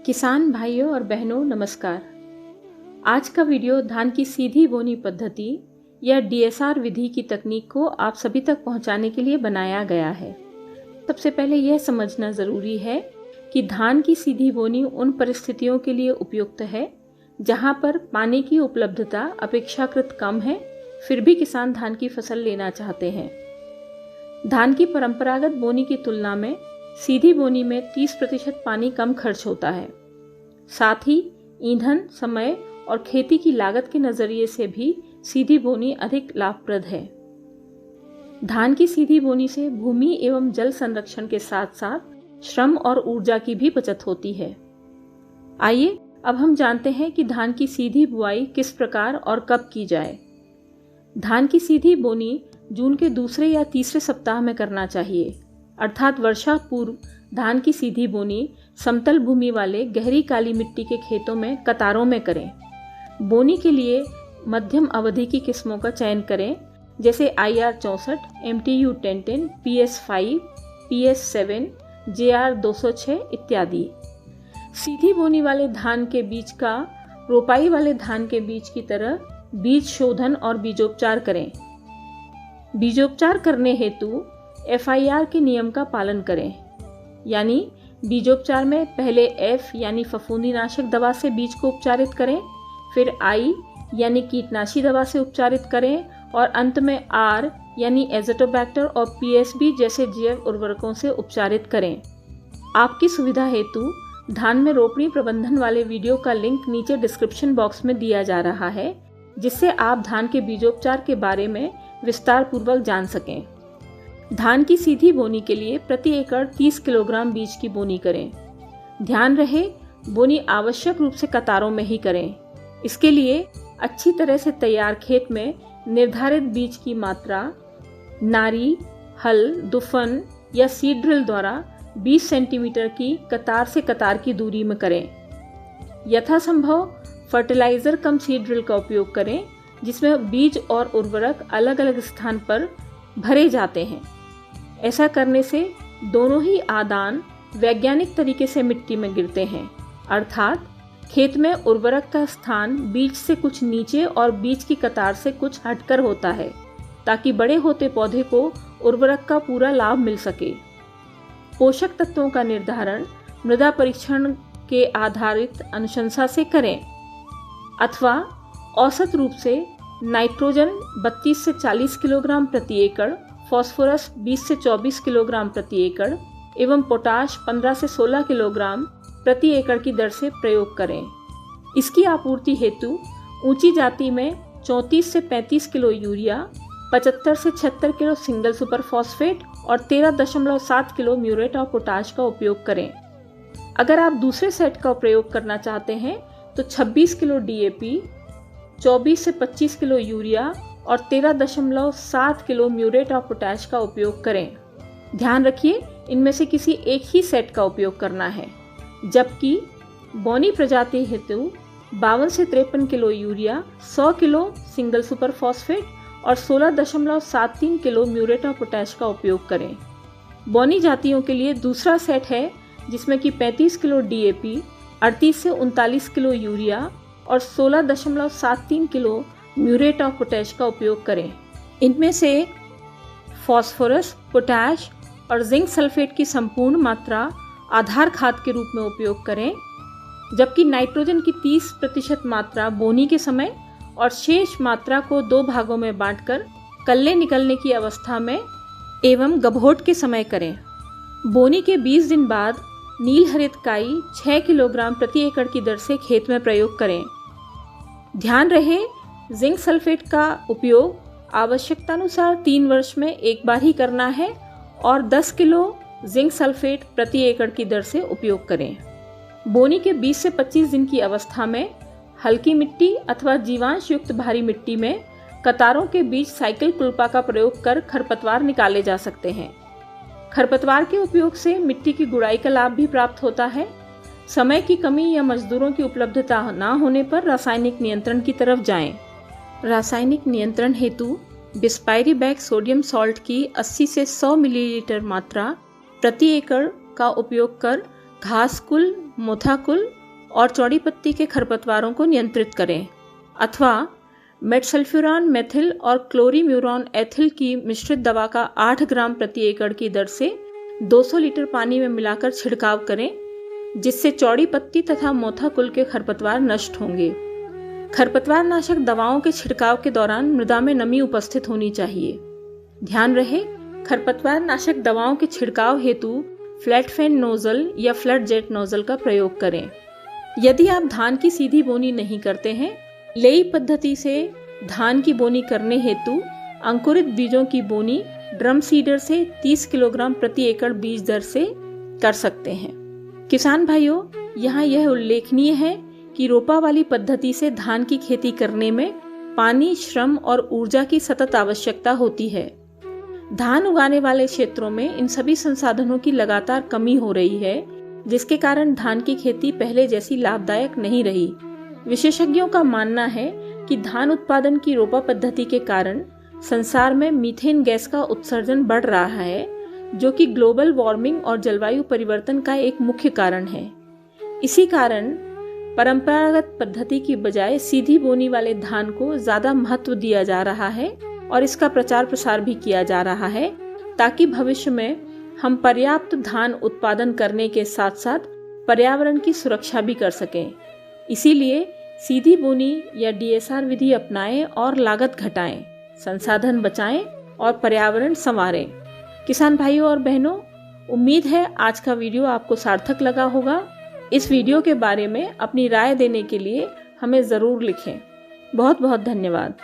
किसान भाइयों और बहनों नमस्कार। आज का वीडियो धान की सीधी बोनी पद्धति या डीएसआर विधि की तकनीक को आप सभी तक पहुंचाने के लिए बनाया गया है। सबसे पहले यह समझना ज़रूरी है कि धान की सीधी बोनी उन परिस्थितियों के लिए उपयुक्त है जहां पर पानी की उपलब्धता अपेक्षाकृत कम है, फिर भी किसान धान की फसल लेना चाहते हैं। धान की परंपरागत बोनी की तुलना में सीधी बोनी में 30% पानी कम खर्च होता है। साथ ही ईंधन, समय और खेती की लागत के नज़रिए से भी सीधी बोनी अधिक लाभप्रद है। धान की सीधी बोनी से भूमि एवं जल संरक्षण के साथ साथ श्रम और ऊर्जा की भी बचत होती है। आइए अब हम जानते हैं कि धान की सीधी बुआई किस प्रकार और कब की जाए। धान की सीधी बोनी जून के दूसरे या तीसरे सप्ताह में करना चाहिए, अर्थात वर्षा पूर्व धान की सीधी बोनी समतल भूमि वाले गहरी काली मिट्टी के खेतों में कतारों में करें। बोनी के लिए मध्यम अवधि की किस्मों का चयन करें, जैसे IR 64, MTU 1010, PS5, PS7, JR 206 इत्यादि। सीधी बोनी वाले धान के बीज का रोपाई वाले धान के बीज की तरह बीज शोधन और बीजोपचार करें। बीजोपचार करने हेतु FIR के नियम का पालन करें, यानी बीजोपचार में पहले F यानी फफूंदीनाशक दवा से बीज को उपचारित करें, फिर I यानी कीटनाशी दवा से उपचारित करें और अंत में R यानी एज़ोटोबैक्टर और PSB जैसे जैव उर्वरकों से उपचारित करें। आपकी सुविधा हेतु धान में रोपणी प्रबंधन वाले वीडियो का लिंक नीचे डिस्क्रिप्शन बॉक्स में दिया जा रहा है, जिससे आप धान के बीजोपचार के बारे में विस्तार पूर्वक जान सकें। धान की सीधी बोनी के लिए प्रति एकड़ 30 किलोग्राम बीज की बोनी करें। ध्यान रहे, बोनी आवश्यक रूप से कतारों में ही करें। इसके लिए अच्छी तरह से तैयार खेत में निर्धारित बीज की मात्रा नारी, हल, दुफन या सीड ड्रिल द्वारा 20 सेंटीमीटर की कतार से कतार की दूरी में करें। यथासंभव फर्टिलाइजर कम सीड ड्रिल का उपयोग करें, जिसमें बीज और उर्वरक अलग अलग स्थान पर भरे जाते हैं। ऐसा करने से दोनों ही आदान वैज्ञानिक तरीके से मिट्टी में गिरते हैं, अर्थात खेत में उर्वरक का स्थान बीज से कुछ नीचे और बीज की कतार से कुछ हटकर होता है, ताकि बड़े होते पौधे को उर्वरक का पूरा लाभ मिल सके। पोषक तत्वों का निर्धारण मृदा परीक्षण के आधारित अनुशंसा से करें, अथवा औसत रूप से नाइट्रोजन 32 से 40 किलोग्राम प्रति एकड़, फास्फोरस 20 से 24 किलोग्राम प्रति एकड़ एवं पोटाश 15 से 16 किलोग्राम प्रति एकड़ की दर से प्रयोग करें। इसकी आपूर्ति हेतु ऊंची जाति में 34 से 35 किलो यूरिया, 75 से 76 किलो सिंगल सुपर फॉस्फेट और 13.7 किलो म्यूरेट ऑफ पोटाश का उपयोग करें। अगर आप दूसरे सेट का प्रयोग करना चाहते हैं तो 26 किलो DAP, 24 से 25 किलो यूरिया और 13.7 किलो म्यूरेट ऑफ पोटाश का उपयोग करें। ध्यान रखिए, इनमें से किसी एक ही सेट का उपयोग करना है, जबकि बोनी प्रजाति हेतु 52 से 53 kilo urea, 100 kilo single super phosphate और 16.73 किलो म्यूरेट ऑफ पोटाश का उपयोग करें। बोनी जातियों के लिए दूसरा सेट है, जिसमें कि 35 किलो DAP, 38 से 39 किलो यूरिया और 16.73 किलो म्यूरेट ऑफ पोटाश का उपयोग करें। इनमें से फास्फोरस, पोटाश और जिंक सल्फेट की संपूर्ण मात्रा आधार खाद के रूप में उपयोग करें, जबकि नाइट्रोजन की 30% मात्रा बोनी के समय और शेष मात्रा को 2 भागों में बांटकर कल्ले निकलने की अवस्था में एवं गभोट के समय करें। बोनी के 20 दिन बाद नील हरित काई 6 किलोग्राम प्रति एकड़ की दर से खेत में प्रयोग करें। ध्यान रहे, जिंक सल्फेट का उपयोग आवश्यकतानुसार 3 वर्ष में एक बार ही करना है और 10 किलो जिंक सल्फेट प्रति एकड़ की दर से उपयोग करें। बोनी के 20 से 25 दिन की अवस्था में हल्की मिट्टी अथवा जीवांश युक्त भारी मिट्टी में कतारों के बीच साइकिल कुल्पा का प्रयोग कर खरपतवार निकाले जा सकते हैं। खरपतवार के उपयोग से मिट्टी की गुड़ाई का लाभ भी प्राप्त होता है। समय की कमी या मजदूरों की उपलब्धता न होने पर रासायनिक नियंत्रण की तरफ जाएं। रासायनिक नियंत्रण हेतु बिस्पायरीबैक सोडियम सॉल्ट की 80 से 100 मिलीलीटर मात्रा प्रति एकड़ का उपयोग कर घास कुल, मोथा कुल और चौड़ी पत्ती के खरपतवारों को नियंत्रित करें, अथवा मेटसल्फ्यूरान मेथिल और क्लोरीम्यूरॉन एथिल की मिश्रित दवा का 8 ग्राम प्रति एकड़ की दर से 200 लीटर पानी में मिलाकर छिड़काव करें, जिससे चौड़ी पत्ती तथा मोथा कुल के खरपतवार नष्ट होंगे। खरपतवार नाशक दवाओं के छिड़काव के दौरान मृदा में नमी उपस्थित होनी चाहिए। ध्यान रहे, खरपतवार नाशक दवाओं के छिड़काव हेतु फ्लैट फैन नोजल या फ्लड जेट नोजल का प्रयोग करें। यदि आप धान की सीधी बोनी नहीं करते हैं, लेई पद्धति से धान की बोनी करने हेतु अंकुरित बीजों की बोनी ड्रम सीडर से 30 किलोग्राम प्रति एकड़ बीज दर से कर सकते हैं। किसान भाइयों, यहाँ यह उल्लेखनीय है कि रोपा वाली पद्धति से धान की खेती करने में पानी, श्रम और ऊर्जा की सतत आवश्यकता होती है। धान उगाने वाले क्षेत्रों में इन सभी संसाधनों की लगातार कमी हो रही है, जिसके कारण धान की खेती पहले जैसी लाभदायक नहीं रही। विशेषज्ञों का मानना है कि धान उत्पादन की रोपा पद्धति के कारण संसार में मीथेन गैस का उत्सर्जन बढ़ रहा है, जो कि ग्लोबल वार्मिंग और जलवायु परिवर्तन का एक मुख्य कारण है। इसी कारण परंपरागत पद्धति की बजाय सीधी बोनी वाले धान को ज्यादा महत्व दिया जा रहा है और इसका प्रचार प्रसार भी किया जा रहा है, ताकि भविष्य में हम पर्याप्त धान उत्पादन करने के साथ साथ पर्यावरण की सुरक्षा भी कर सकें। इसीलिए सीधी बोनी या डीएसआर विधि अपनाएं और लागत घटाएं, संसाधन बचाएं और पर्यावरण संवारें। किसान भाइयों और बहनों, उम्मीद है आज का वीडियो आपको सार्थक लगा होगा। इस वीडियो के बारे में अपनी राय देने के लिए हमें ज़रूर लिखें। बहुत बहुत धन्यवाद।